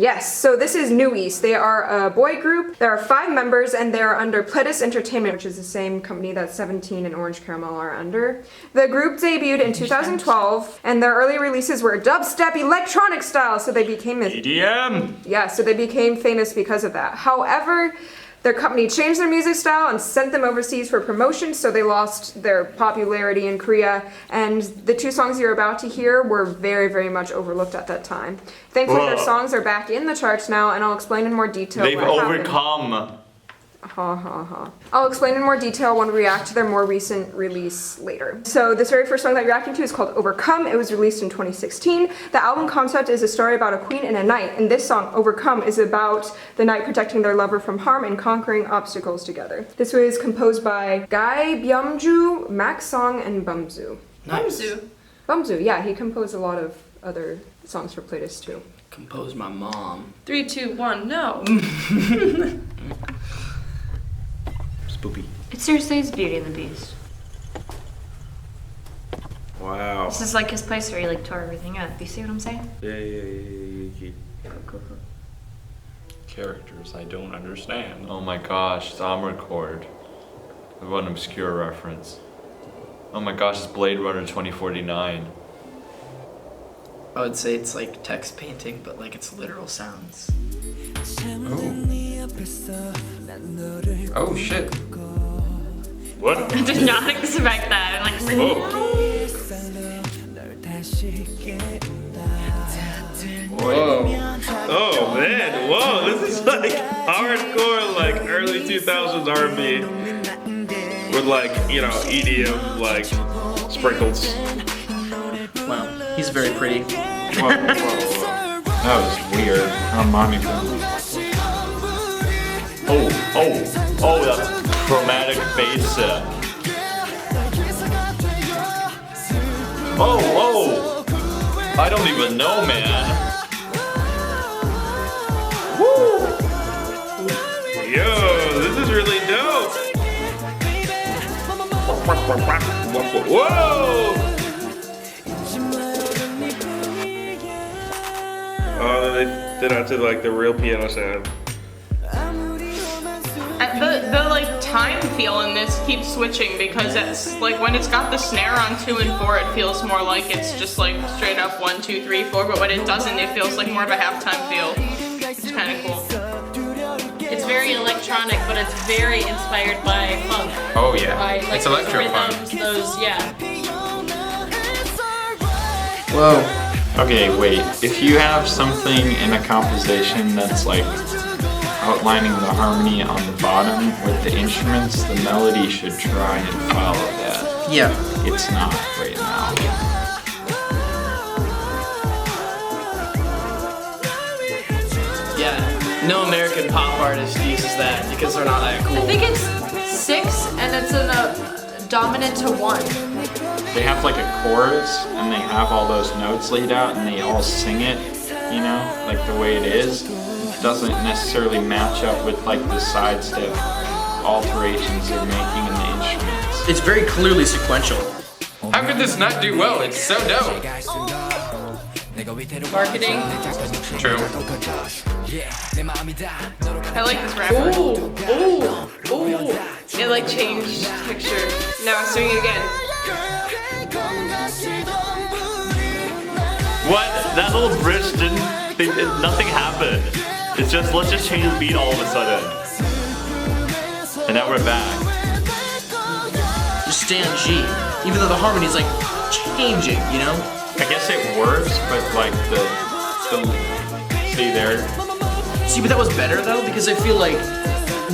Yes, so this is New East. They are a boy group. There are 5 members and they are under Pledis Entertainment, which is the same company that 17 and Orange Caramel are under. The group debuted in 2012 and their early releases were dubstep electronic style, so they became EDM! Yeah, so they became famous because of that. However, their company changed their music style and sent them overseas for promotion, so they lost their popularity in Korea. And the 2 songs you're about to hear were very, very much overlooked at that time. Thankfully, their songs are back in the charts now, and I'll explain in more detail They've what happened. overcome. Ha ha ha. I'll explain in more detail when we react to their more recent release later. So this very first song that you're reacting to is called Overcome. It was released in 2016. The album concept is a story about a queen and a knight, and this song, Overcome, is about the knight protecting their lover from harm and conquering obstacles together. This was composed by Guy Byumju, Max Song, and Bumzu. Nice. Bumzu, yeah, he composed a lot of other songs for Pledis too. Composed my mom. 3, 2, 1, no. Spoopy. It seriously is Beauty and the Beast. Wow. This is like his place where he like tore everything up. You see what I'm saying? Yeah. Characters I don't understand. Oh my gosh, it's Omricord. What an obscure reference. Oh my gosh, it's Blade Runner 2049. I would say it's like text painting, but like it's literal sounds. Oh shit. What? I did not expect that. I'm like, Whoa. Oh man, whoa, this is like hardcore, like early 2000s R&B with like, you know, EDM, like sprinkles. Wow, he's very pretty. Whoa. That was weird. Harmonica. Oh, that chromatic bass. Oh, I don't even know, man. Woo! Yo, this is really dope. Whoa! Oh, they did out to like the real piano sound. The like time feel in this keeps switching because it's like when it's got the snare on 2 and 4, it feels more like it's just like straight up 1, 2, 3, 4. But when it doesn't, it feels like more of a halftime feel. It's kind of cool. It's very electronic, but it's very inspired by funk. Oh yeah. By, like, It's electro rhythms, funk. those, yeah. Whoa. Okay, wait. If you have something in a composition that's like outlining the harmony on the bottom with the instruments, the melody should try and follow that. Yeah. It's not right now. Yeah. No American pop artist uses that because they're not that cool. I think it's 6 and it's in a dominant to 1. They have like a chorus and they have all those notes laid out and they all sing it, you know, like the way it is. It doesn't necessarily match up with like the sidestep alterations they're making in the instruments. It's very clearly sequential. How could this not do well? It's so dope. Marketing. True. I like this rapper. Ooh. It like changed picture. Now it's doing it again. What? That little bridge nothing happened. It's just, let's just change the beat all of a sudden. And now we're back. Just stay on G. Even though the harmony's like changing, you know? I guess it works, but like the see there. See, but that was better though, because I feel like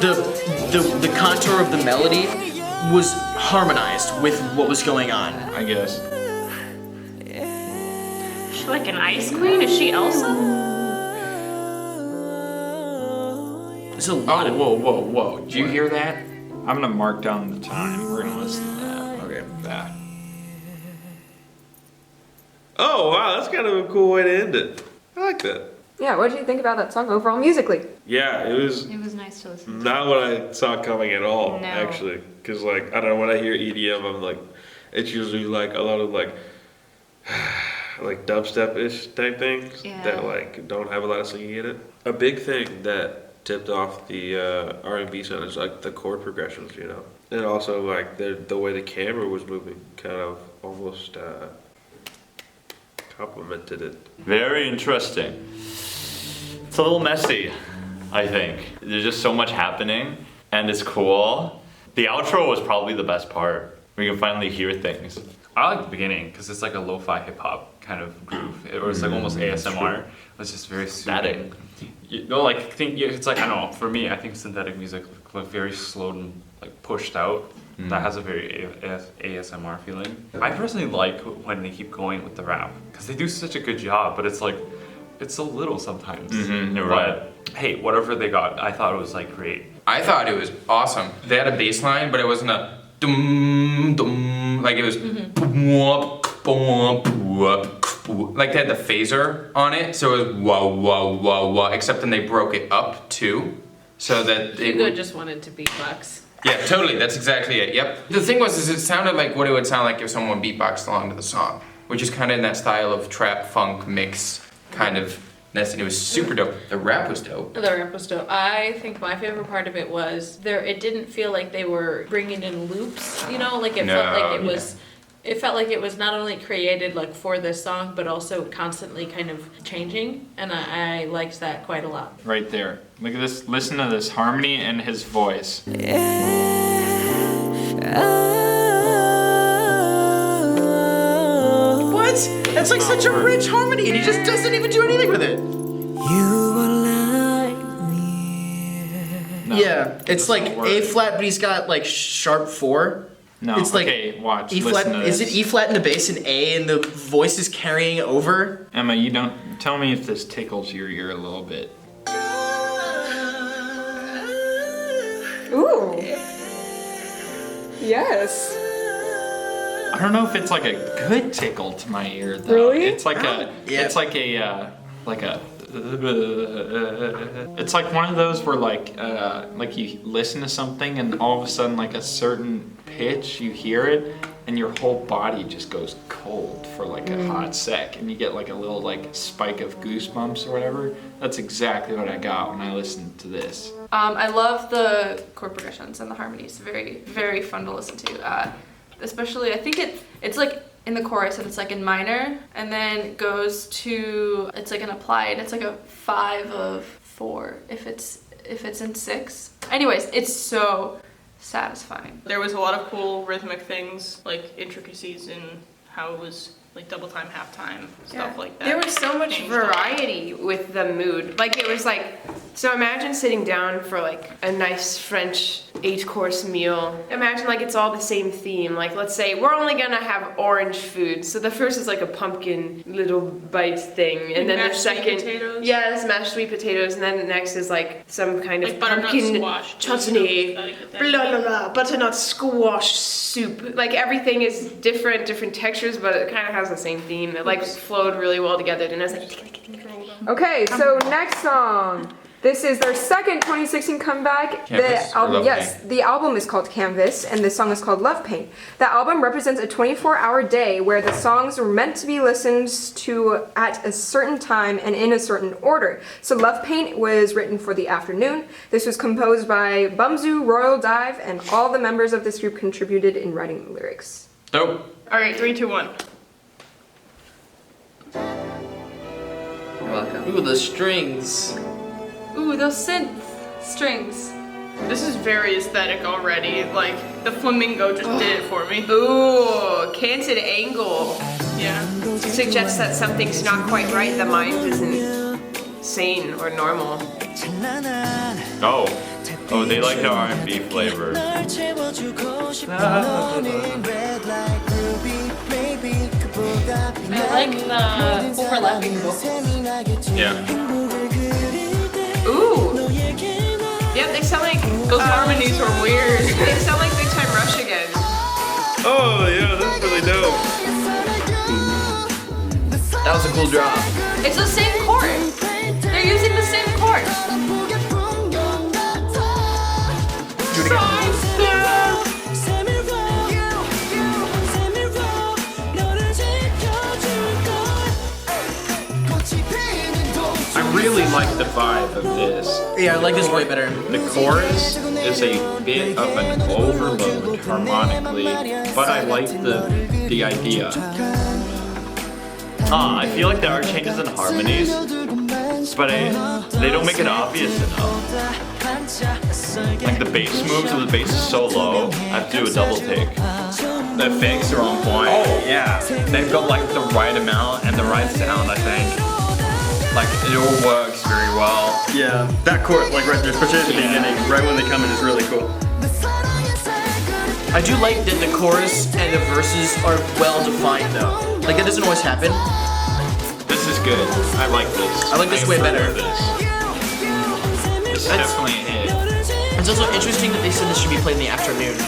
the contour of the melody was harmonized with what was going on. I guess. is she like an ice queen? Is she Elsa? There's a lot of Whoa. Did you hear that? I'm gonna mark down the time. We're gonna listen to that. Okay, that. Oh wow, that's kind of a cool way to end it. I like that. Yeah, what did you think about that song overall musically? Yeah, it was It was nice to listen to. not what I saw coming at all, No. actually. Because, like, I don't know, when I hear EDM, I'm like, it's usually like a lot of like like dubstep-ish type things Yeah. that like don't have a lot of singing in it. A big thing that tipped off the R&B sound is like the chord progressions, you know, and also like the way the camera was moving, kind of almost complemented it. Very interesting. It's a little messy, I think. There's just so much happening, and it's cool. The outro was probably the best part. We can finally hear things. I like the beginning because it's like a lo-fi hip hop kind of groove. It was like almost ASMR. It's just very Static. soothing. You know, like it's like I don't know. For me, I think synthetic music like very slow and like pushed out. That has a very ASMR feeling. I personally like when they keep going with the rap because they do such a good job. But it's like it's so little sometimes. You're right. But hey, whatever they got, I thought it was like great. I thought it was awesome. They had a bass line, but it wasn't a dum dum, like it was boom, boom, boom, like they had the phaser on it, so it was wah wah wah wah. Except then they broke it up too, so that it Hugo just wanted to beatbox. yeah, totally. That's exactly it. Yep. The thing was, is it sounded like what it would sound like if someone beatboxed along to the song, which is kind of in that style of trap funk mix kind of. And it was super dope. The rap was dope. The rap was dope. I think my favorite part of it was it didn't feel like they were bringing in loops, you know, like it felt like it was. It felt like it was not only created like for this song, but also constantly kind of changing, and I liked that quite a lot. Right there. Look at this. Listen to this harmony and his voice. What? That's like such a rich harmony, and he just doesn't even do anything with it. No, Yeah, it's like doesn't work. A flat, but he's got like sharp 4. No, it's like okay, watch. E Listen flat. to Is this. it E flat in the bass and A, and the voice is carrying over? Emma, you don't tell me if this tickles your ear a little bit. Ooh. Yes. I don't know if it's like a good tickle to my ear though. Really? It's like a. Yeah. It's like a. It's like one of those where like you listen to something and all of a sudden like a certain pitch you hear it and your whole body just goes cold for like a hot sec and you get like a little like spike of goosebumps or whatever. That's exactly what I got when I listened to this. I love the chord progressions and the harmonies. Very, very fun to listen to. Especially, I think it's like in the chorus and it's like in minor, and then goes to it's like an applied. It's like a 5 of 4 if it's in 6. Anyways, it's so satisfying. There was a lot of cool rhythmic things, like intricacies in how it was like double time, half time, stuff like that. There was so much Changed a lot. variety with the mood. Like it was like, so imagine sitting down for like a nice French 8-course meal. Imagine like it's all the same theme. Like let's say we're only gonna have orange food. So the first is like a pumpkin little bite thing, and then the mashed sweet second, potatoes? yes, mashed sweet potatoes, and then the next is like some kind of Like butternut pumpkin squash. chutney, Like that. blah blah blah, butternut squash soup. Like everything is different textures, but it kind of has the same theme. It like flowed really well together, and I was like, Okay, so next song. This is their second 2016 comeback. Canvas The or album, Love yes, Paint? the album is called Canvas, and the song is called Love Paint. The album represents a 24-hour day where the songs were meant to be listened to at a certain time and in a certain order. So Love Paint was written for the afternoon. This was composed by Bumzu, Royal Dive, and all the members of this group contributed in writing the lyrics. Dope. All right, 3, 2, 1. You're welcome. Ooh, the strings. Ooh, those synth strings. This is very aesthetic already. Like the flamingo just did it for me. ooh, canted angle. Yeah. Suggests that something's not quite right. The mind isn't sane or normal. Oh, they like the R&B flavor. I like the overlapping vocals. Yeah. Ooh. Yeah, they sound like Those harmonies are weird. they sound like Big Time Rush again. Oh yeah, that's really dope. That was a cool drop. It's the same chord. They're using the same chord. Do it again. really like the vibe of this. Yeah, I like this way better. The chorus is a bit of an overload harmonically, but I like the idea. I feel like there are changes in harmonies, but they don't make it obvious enough. Like the bass moves, so the bass is so low, I have to do a double take. The effects are on point. Oh yeah, they've got like the right amount and the right sound. I think. Like it all works very well. Yeah, that chord, like right there, especially at the beginning, right when they come in, is really cool. I do like that the chorus and the verses are well defined though. Like that doesn't always happen. This is good. I like this. I like this way better. This is definitely a hit. It's also interesting that they said this should be played in the afternoon.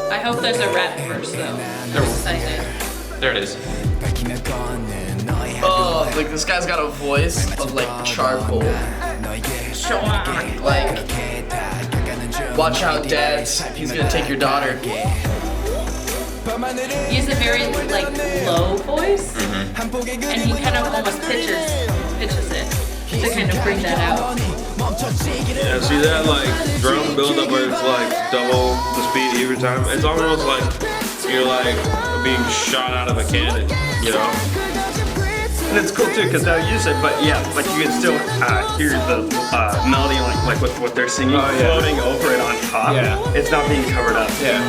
I hope there's a rap verse though. I'm excited. There it is. Oh, like this guy's got a voice of like charcoal. Like, watch out, dads. He's gonna take your daughter. He has a very like low voice, and he kind of almost pitches it to kind of bring that out. Yeah, see that like drum build up where it's like double the speed every time? It's almost like you're like being shot out of a cannon, you know? And it's cool too, because they'll use it, but yeah, like you can still hear the melody, like with what they're singing, floating over it on top. Yeah. It's not being covered up. Yeah.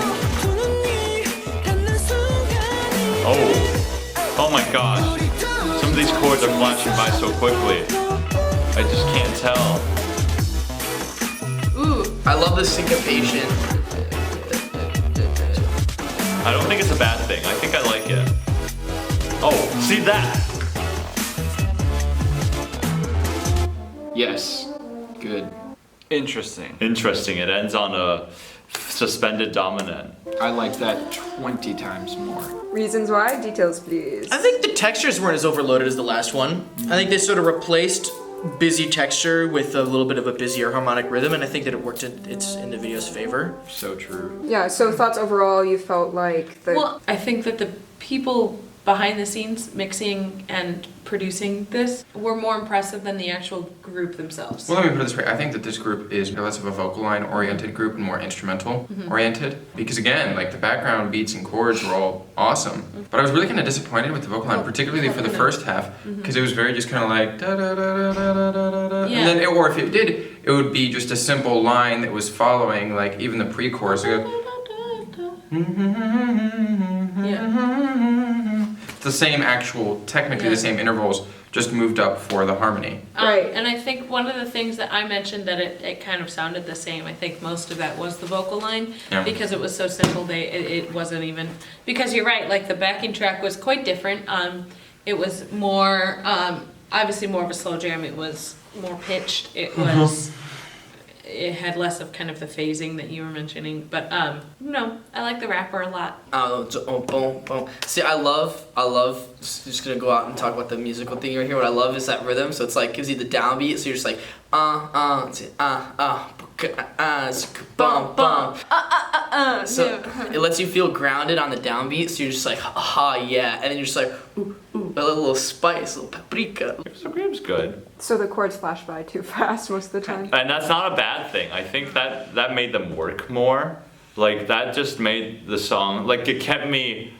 Oh my gosh. Some of these chords are flashing by so quickly. I just can't tell. Ooh, I love the syncopation. I don't think it's a bad thing. I think I like it. Oh, see that? Yes. Good. Interesting. Interesting. It ends on a suspended dominant. I like that 20 times more. Reasons why? Details, please. I think the textures weren't as overloaded as the last one. I think they sort of replaced busy texture with a little bit of a busier harmonic rhythm, and I think that it worked in the video's favor. So true. Yeah, so thoughts overall, you felt like the... Well, I think that the people behind the scenes mixing and producing this were more impressive than the actual group themselves. Well, let me put it this way. I think that this group is less of a vocal line oriented group and more instrumental oriented. Because again, like the background beats and chords were all awesome. But I was really kind of disappointed with the vocal line, particularly for the first half, because it was very just kind of like da da da da da da da. Yeah. And then, or if it did, it would be just a simple line that was following, like even the pre-chorus. It would go, the same actual, technically the same intervals, just moved up for the harmony. Right. And I think one of the things that I mentioned that it kind of sounded the same, I think most of that was the vocal line, because it was so simple, it wasn't even, because you're right, like the backing track was quite different. It was more, obviously more of a slow jam, it was more pitched, it was... It had less of kind of the phasing that you were mentioning, but no, I like the rapper a lot. Boom, boom. See, I love. Just gonna go out and talk about the musical thing right here. What I love is that rhythm. So it's like gives you the downbeat. So you're just like bum. So it lets you feel grounded on the downbeat. So you're just like yeah, and then you're just like ooh, a little spice, a little paprika. So Graham's good. So the chords flash by too fast most of the time. And that's not a bad thing. I think that made them work more. Like that just made the song, like it kept me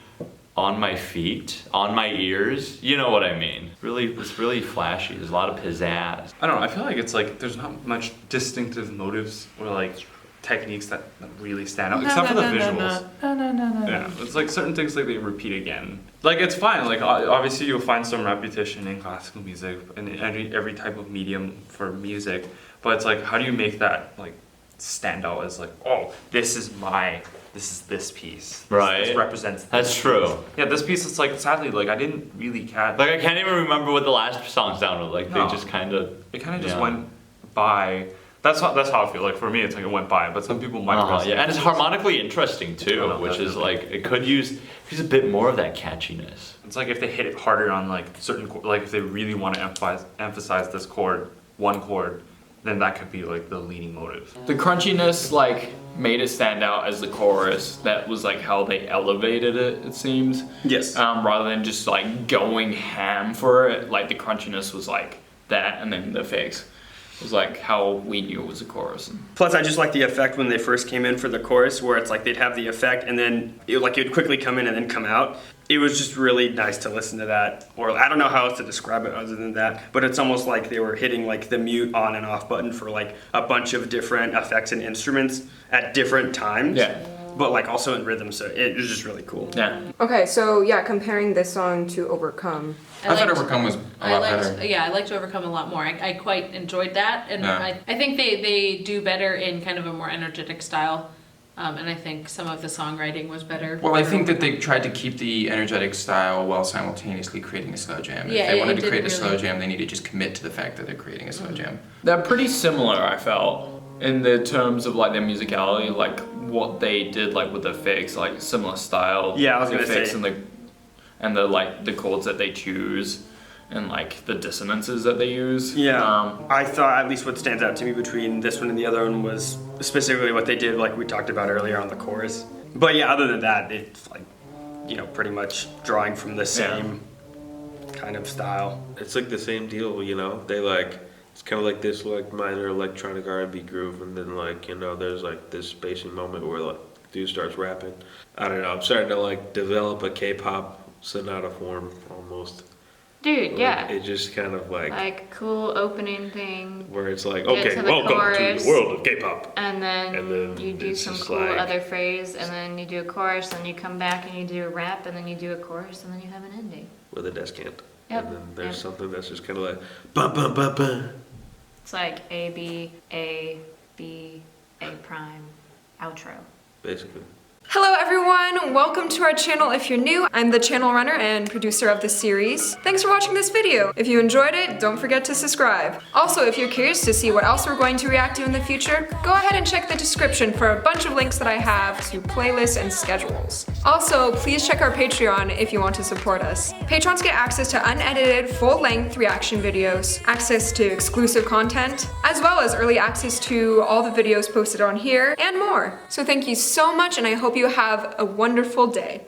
on my feet, on my ears. You know what I mean? It's really flashy. There's a lot of pizzazz. I don't know. I feel like it's like there's not much distinctive motives or like techniques that really stand out, except for the visuals. Yeah, it's like certain things like they repeat again. Like it's fine. Like obviously you'll find some repetition in classical music and in every type of medium for music, but it's like how do you make that like stand out as like, oh, this is this piece. Right. This represents this. That's true. Yeah, this piece is like sadly like I didn't really catch. Like I can't even remember what the last song sounded like. No. They just kind of. It kind of just went by. That's how I feel. Like for me, it's like it went by, but some people might. Yeah, and it's harmonically interesting too, which is like it could use a bit more of that catchiness. It's like if they hit it harder on like certain, like if they really want to emphasize this chord, one chord, then that could be like the leading motive. The crunchiness like made it stand out as the chorus. That was like how they elevated it, it seems. Yes. Rather than just like going ham for it, like the crunchiness was like that, and then the effects was like how we knew it was a chorus. Plus, I just like the effect when they first came in for the chorus, where it's like they'd have the effect and then it would quickly come in and then come out. It was just really nice to listen to that, or I don't know how else to describe it other than that, but it's almost like they were hitting like the mute on and off button for like a bunch of different effects and instruments at different times. Yeah. But like also in rhythm, so it was just really cool. Yeah. Okay, so yeah, comparing this song to Overcome. I thought Overcome was a lot better. Yeah, I liked Overcome a lot more. I quite enjoyed that, and Yeah. I think they do better in kind of a more energetic style. And I think some of the songwriting was better. Well, I think that they tried to keep the energetic style while simultaneously creating a slow jam. Yeah, If they wanted it to create a didn't slow really- jam, they need to just commit to the fact that they're creating a slow jam. They're pretty similar, I felt, in the terms of like their musicality, like what they did like with the effects, like similar style. Yeah, I was gonna effects say. and the like the chords that they choose and like the dissonances that they use. Yeah, I thought at least what stands out to me between this one and the other one was specifically what they did, like we talked about earlier on the chorus. But yeah, other than that, it's like, you know, pretty much drawing from the same kind of style. It's like the same deal, you know. They like it's kind of like this like minor electronic R&B groove, and then like you know there's like this spacing moment where like dude starts rapping. I don't know. I'm starting to like develop a K-pop sonata form almost. Dude, Like, yeah. it just kind of like cool opening thing. where it's like, Get okay, to the welcome chorus, to the world of K-pop. And then you do it's some just cool like- other phrase, and then you do a chorus, and you come back and you do a rap, and then you do a chorus, and then you have an ending. with a descant. Yep, And then there's yep. something that's just kind of like bum bum bum bum. It's like A, B, A, B, A prime, outro. Basically. Hello everyone, welcome to our channel if you're new. I'm the channel runner and producer of the series. Thanks for watching this video. If you enjoyed it, don't forget to subscribe. Also, if you're curious to see what else we're going to react to in the future, go ahead and check the description for a bunch of links that I have to playlists and schedules. Also, please check our Patreon if you want to support us. Patrons get access to unedited, full-length reaction videos, access to exclusive content, as well as early access to all the videos posted on here, and more. So thank you so much, and I hope you have a wonderful day.